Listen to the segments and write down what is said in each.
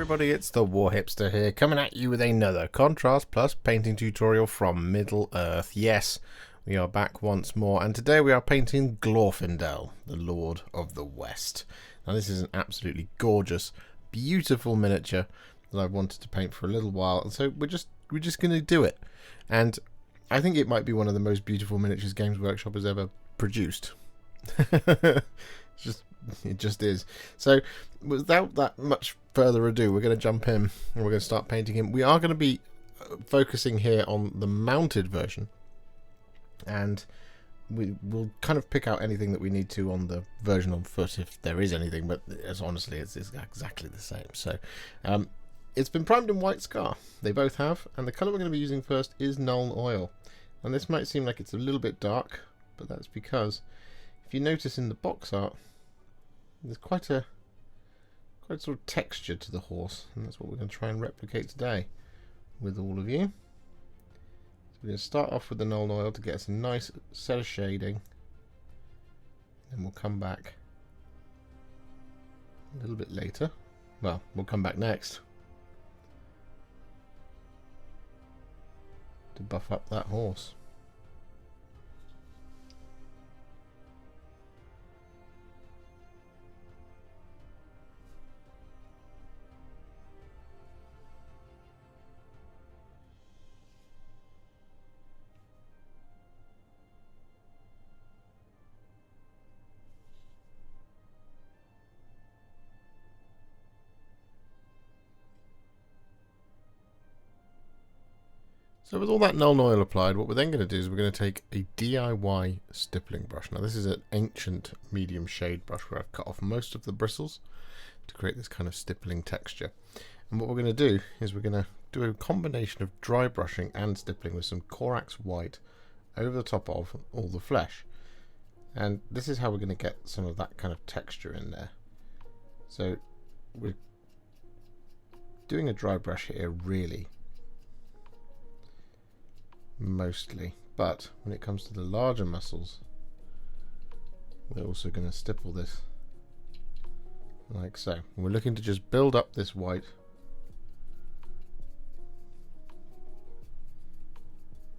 everybody, it's the Warhipster here, coming at you with another Contrast Plus painting tutorial from Middle-earth. Yes, we are back once more, and today we are painting Glorfindel, the Lord of the West. Now this is an absolutely gorgeous, beautiful miniature that I've wanted to paint for a little while, and so we're just going to do it. And I think it might be one of the most beautiful miniatures Games Workshop has ever produced. It just is. So without that much further ado, we're going to jump in and we're going to start painting him. We are going to be focusing here on the mounted version, and we will kind of pick out anything that we need to on the version on foot if there is anything, but honestly it's exactly the same. So it's been primed in white scar. They both have, and the colour we're going to be using first is Nuln Oil. And this might seem like it's a little bit dark, but that's because if you notice in the box art, there's quite sort of texture to the horse, and that's what we're going to try and replicate today with all of you. So we're going to start off with the Nuln Oil to get us a nice set of shading, and we'll come back a little bit later. Well, we'll come back next to buff up that horse. So with all that Nuln Oil applied, what we're then going to do is we're going to take a DIY stippling brush. Now this is an ancient medium shade brush where I've cut off most of the bristles to create this kind of stippling texture. And what we're going to do is we're going to do a combination of dry brushing and stippling with some Corax White over the top of all the flesh. And this is how we're going to get some of that kind of texture in there. So we're doing a dry brush here really, mostly, but when it comes to the larger muscles, we're also going to stipple this like so. And we're looking to just build up this white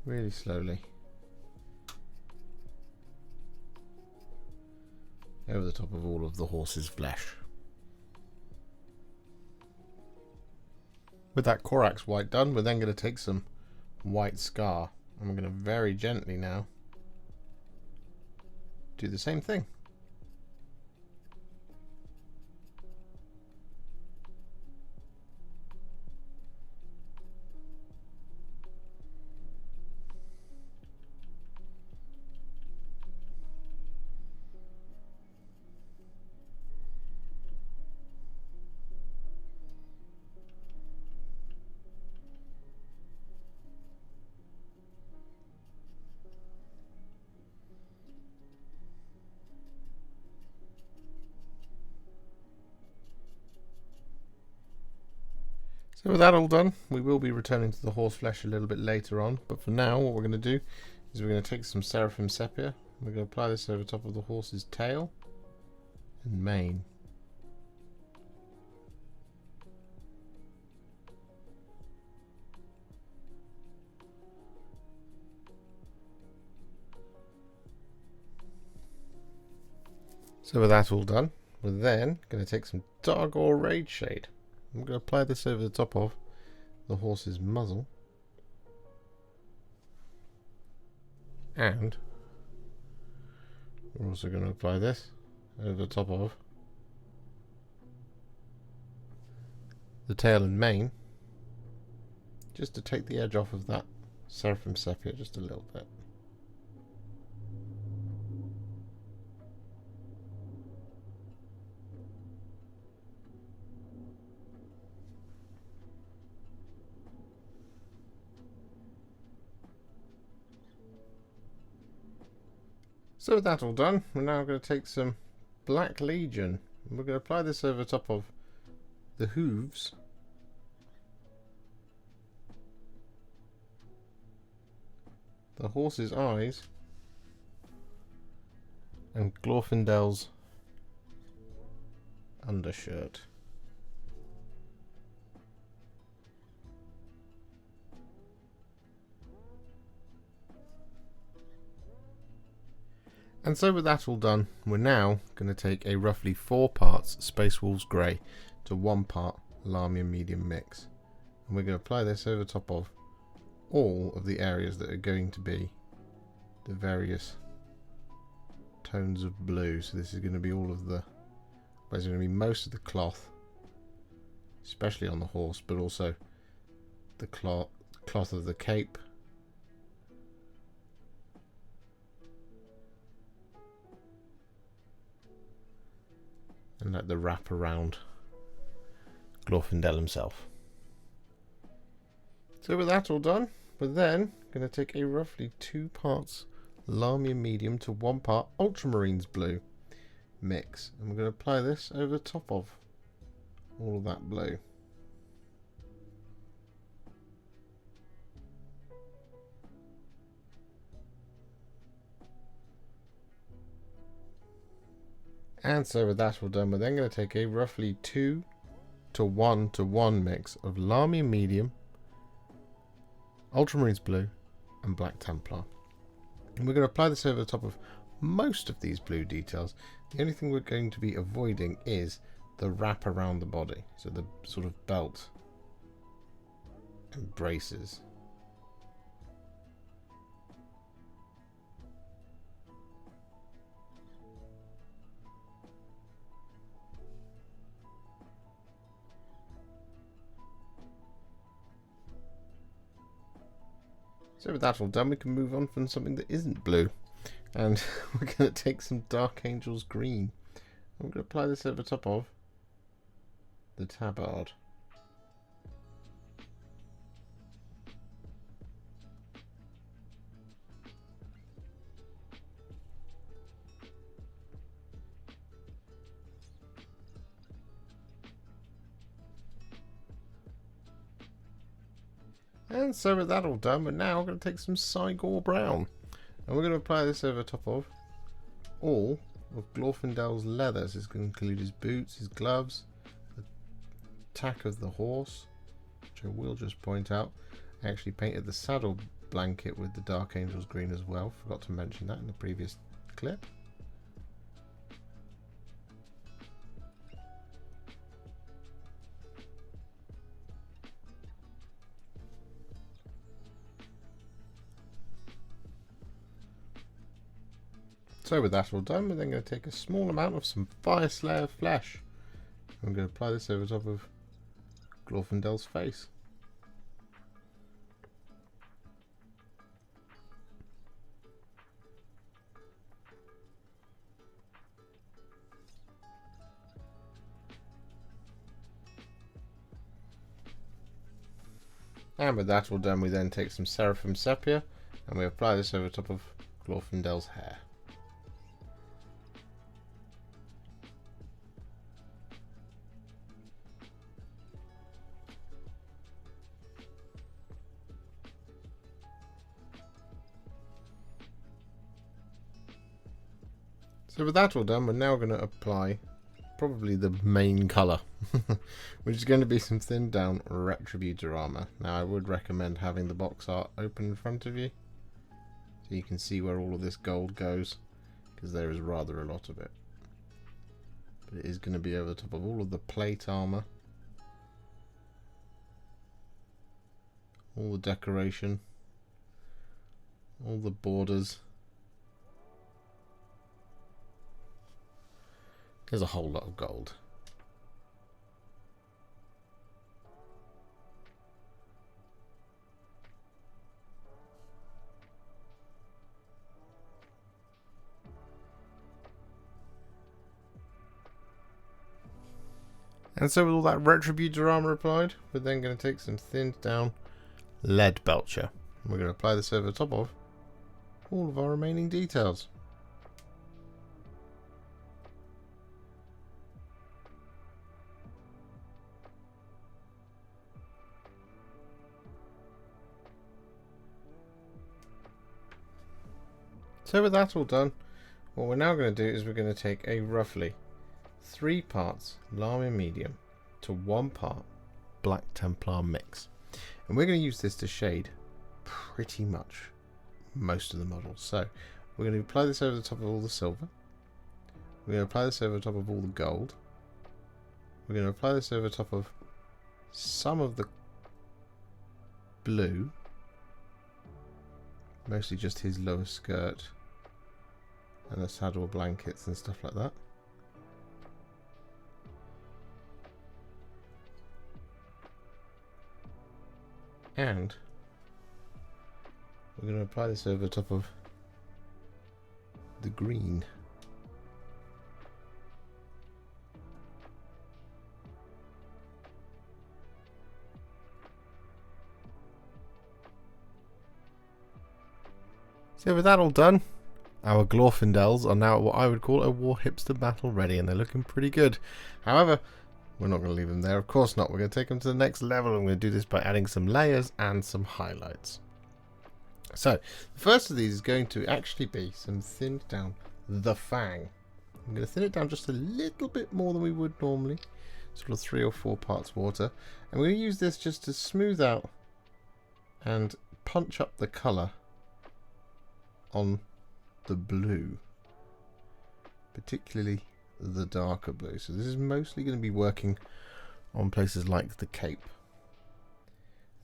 really slowly over the top of all of the horse's flesh. With that Corax White done, we're then going to take some white scar, and we're going to very gently now do the same thing. So with that all done, we will be returning to the horse flesh a little bit later on, but for now what we're going to do is we're going to take some Seraphim Sepia, we're going to apply this over top of the horse's tail and mane. So with that all done, we're then going to take some Targor Rageshade. I'm going to apply this over the top of the horse's muzzle, and we're also going to apply this over the top of the tail and mane, just to take the edge off of that Seraphim Sepia just a little bit. So with that all done, we're now going to take some Black Legion, and we're going to apply this over the top of the hooves, the horse's eyes, and Glorfindel's undershirt. And so with that all done, we're now going to take a roughly 4 parts Space Wolves Grey to 1 part Lahmian Medium mix. And we're going to apply this over top of all of the areas that are going to be the various tones of blue. So this is going to be all of the, well, it's going to be most of the cloth, especially on the horse, but also the cloth of the cape, and like the wrap around Glorfindel himself. So with that all done, we're then going to take a roughly 2 parts Lahmian Medium to 1 part Ultramarines Blue mix, and we're going to apply this over the top of all of that blue. And so with that all done, we're then going to take a roughly 2 to 1 to 1 mix of Lahmian Medium, Ultramarines Blue and Black Templar. And we're going to apply this over the top of most of these blue details. The only thing we're going to be avoiding is the wrap around the body, so the sort of belt and braces. So with that all done, we can move on from something that isn't blue, and we're going to take some Dark Angel's green. I'm going to apply this over top of the Tabard. And so with that all done, we're now going to take some Cygor Brown, and we're going to apply this over top of all of Glorfindel's leather. So it's going to include his boots, his gloves, the tack of the horse, which I will just point out. I actually painted the saddle blanket with the Dark Angel's green as well. Forgot to mention that in the previous clip. So with that all done, we're then going to take a small amount of some Fyreslayer Flesh. I'm going to apply this over top of Glorfindel's face. And with that all done, we then take some Seraphim Sepia and we apply this over top of Glorfindel's hair. So with that all done, we're now going to apply probably the main colour, which is going to be some thinned down Retributor Armour. Now I would recommend having the box art open in front of you, so you can see where all of this gold goes, because there is rather a lot of it. But it is going to be over the top of all of the plate armour, all the decoration, all the borders. There's a whole lot of gold. And so with all that Retributor Armour applied, we're then going to take some thinned down Leadbelcher. We're going to apply this over the top of all of our remaining details. So with that all done, what we're now going to do is we're going to take a roughly 3 parts Lahmian Medium to 1 part Black Templar mix. And we're going to use this to shade pretty much most of the models. So we're going to apply this over the top of all the silver. We're going to apply this over the top of all the gold. We're going to apply this over the top of some of the blue. Mostly just his lower skirt and the saddle blankets and stuff like that. And we're going to apply this over the top of the green. So with that all done, our Glorfindels are now what I would call a Warhipster battle ready, and they're looking pretty good. However, we're not going to leave them there, of course not. We're going to take them to the next level, and we're going to do this by adding some layers and some highlights. So, the first of these is going to actually be some thinned down the Fang. I'm going to thin it down just a little bit more than we would normally, sort of 3 or 4 parts water. And we're going to use this just to smooth out and punch up the colour on the blue, particularly the darker blue. So this is mostly going to be working on places like the cape.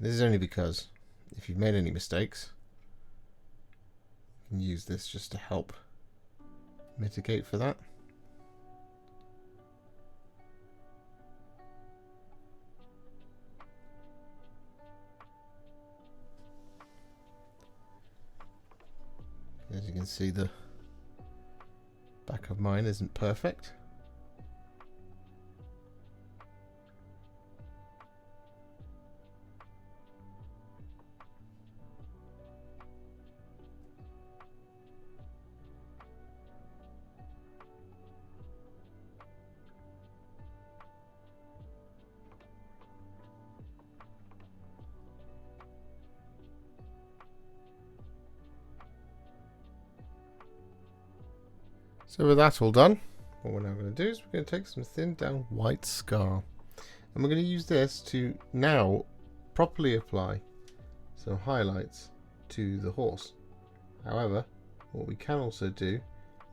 This is only because if you've made any mistakes, you can use this just to help mitigate for that. As you can see, the back of mine isn't perfect. So with that all done, what we're now going to do is we're going to take some thinned down white scar, and we're going to use this to now properly apply some highlights to the horse. However, what we can also do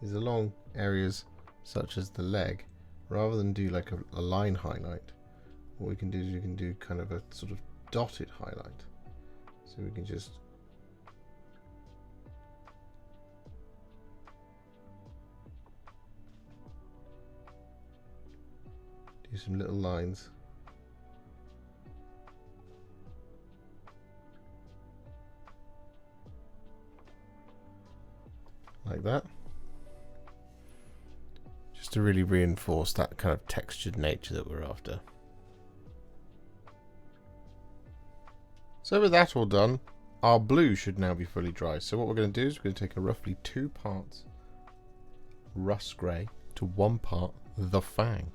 is along areas such as the leg, rather than do like a line highlight, what we can do is we can do kind of a sort of dotted highlight. So we can just do some little lines like that, just to really reinforce that kind of textured nature that we're after. So with that all done, our blue should now be fully dry. So what we're going to do is we're going to take a roughly 2 parts Russ Grey to 1 part the Fang.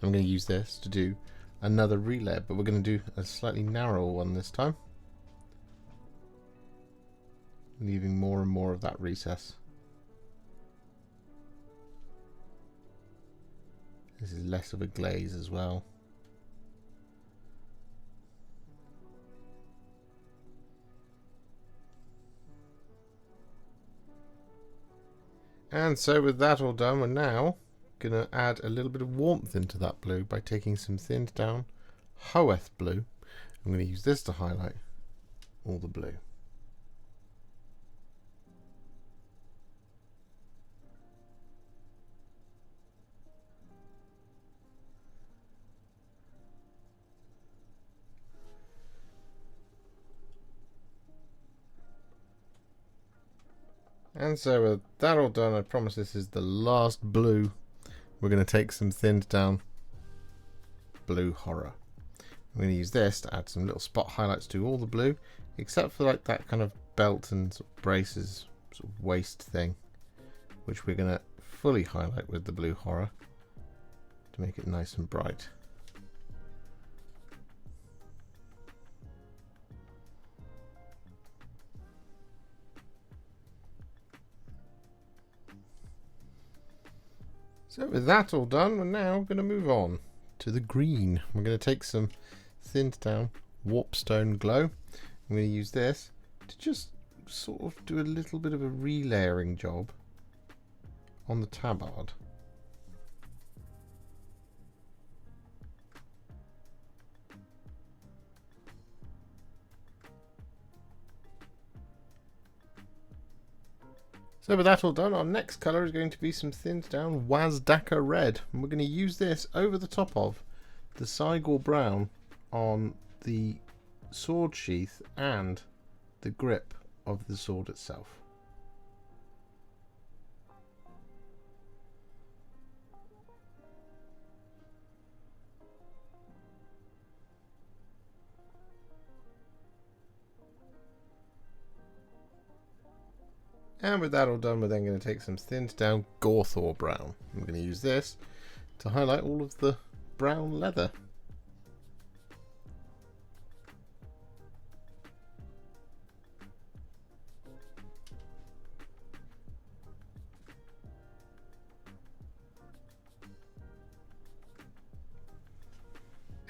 I'm going to use this to do another relayer, but we're going to do a slightly narrower one this time, leaving more and more of that recess. This is less of a glaze as well. And so with that all done, we're now going to add a little bit of warmth into that blue by taking some thinned down Hoeth Blue. I'm going to use this to highlight all the blue. And so with that all done, I promise this is the last blue. We're going to take some thinned down blue horror. I'm going to use this to add some little spot highlights to all the blue, except for like that kind of belt and sort of braces sort of waist thing, which we're going to fully highlight with the blue horror to make it nice and bright. So with that all done, we're now going to move on to the green. We're going to take some thinned down Warpstone Glow. I'm going to use this to just sort of do a little bit of a relayering job on the Tabard. So with that all done, our next colour is going to be some thinned down Wazdakka Red. And we're going to use this over the top of the Cygor Brown on the sword sheath and the grip of the sword itself. And with that all done, we're then going to take some thinned down Gorthor Brown. I'm going to use this to highlight all of the brown leather.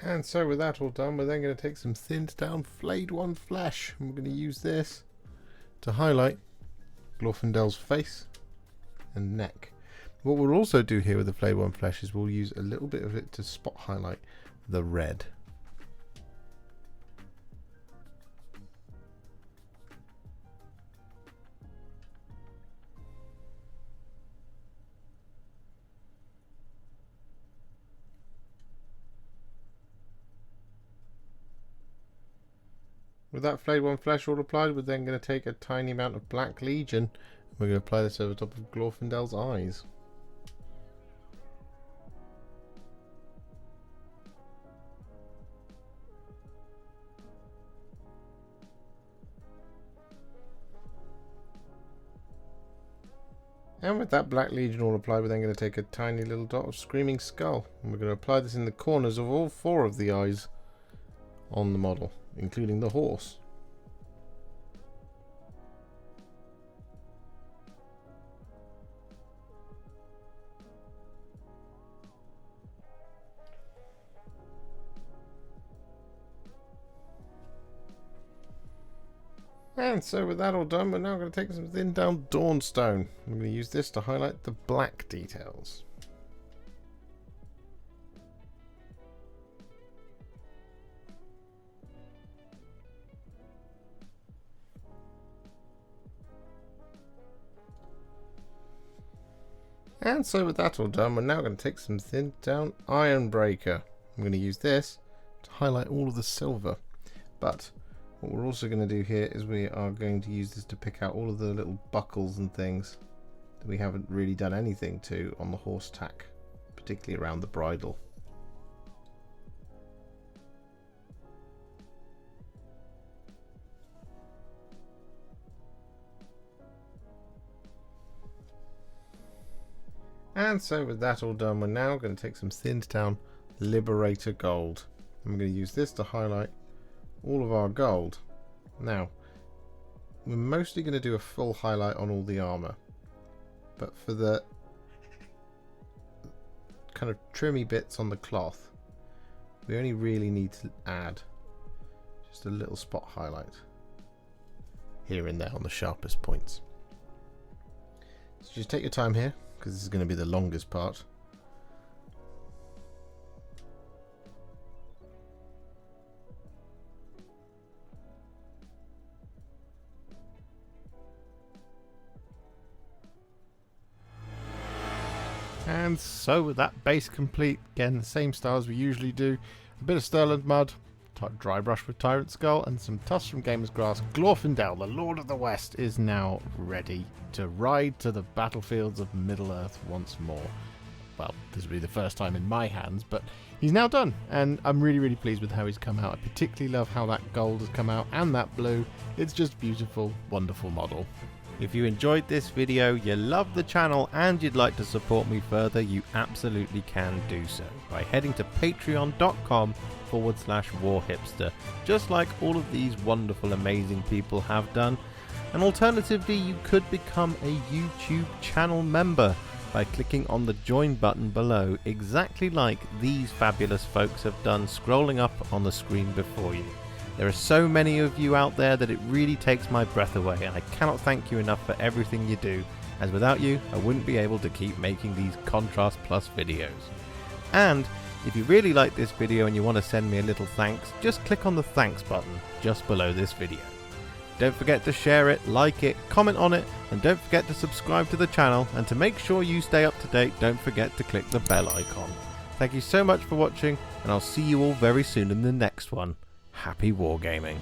And so with that all done, we're then going to take some thinned down Flayed One Flesh. And we're going to use this to highlight Glorfindel's face and neck. What we'll also do here with the Flayed One Flesh is we'll use a little bit of it to spot highlight the red. With that Flayed One Flesh all applied, we're then going to take a tiny amount of Black Legion. We're going to apply this over top of Glorfindel's eyes. And with that Black Legion all applied, we're then going to take a tiny little dot of Screaming Skull. And we're going to apply this in the corners of all 4 of the eyes on the model, including the horse. And so with that all done, we're now going to take some thinned down Dawnstone. I'm going to use this to highlight the black details. And so with that all done, we're now going to take some thinned down Ironbreaker. I'm going to use this to highlight all of the silver. But what we're also going to do here is we are going to use this to pick out all of the little buckles and things that we haven't really done anything to on the horse tack, particularly around the bridle. And so with that all done, we're now going to take some thinned down Liberator Gold. I'm going to use this to highlight all of our gold. Now, we're mostly going to do a full highlight on all the armour, but for the kind of trimmy bits on the cloth, we only really need to add just a little spot highlight here and there on the sharpest points. So just take your time here, because this is going to be the longest part. And so with that base complete, again the same style as we usually do, a bit of Stirland Mud, dry brush with Tyrant Skull, and some tufts from Gamer's Grass, Glorfindel, the Lord of the West, is now ready to ride to the battlefields of Middle-earth once more. Well, this will be the first time in my hands, but he's now done, and I'm really pleased with how he's come out. I particularly love how that gold has come out, and that blue. It's just beautiful, wonderful model. If you enjoyed this video, you love the channel, and you'd like to support me further, you absolutely can do so by heading to patreon.com/warhipster, just like all of these wonderful, amazing people have done. And alternatively, you could become a YouTube channel member by clicking on the join button below, exactly like these fabulous folks have done, scrolling up on the screen before you. There are so many of you out there that it really takes my breath away, and I cannot thank you enough for everything you do, as without you I wouldn't be able to keep making these Contrast Plus videos. And if you really like this video and you want to send me a little thanks, just click on the thanks button just below this video. Don't forget to share it, like it, comment on it, and don't forget to subscribe to the channel, and to make sure you stay up to date, don't forget to click the bell icon. Thank you so much for watching, and I'll see you all very soon in the next one. Happy wargaming.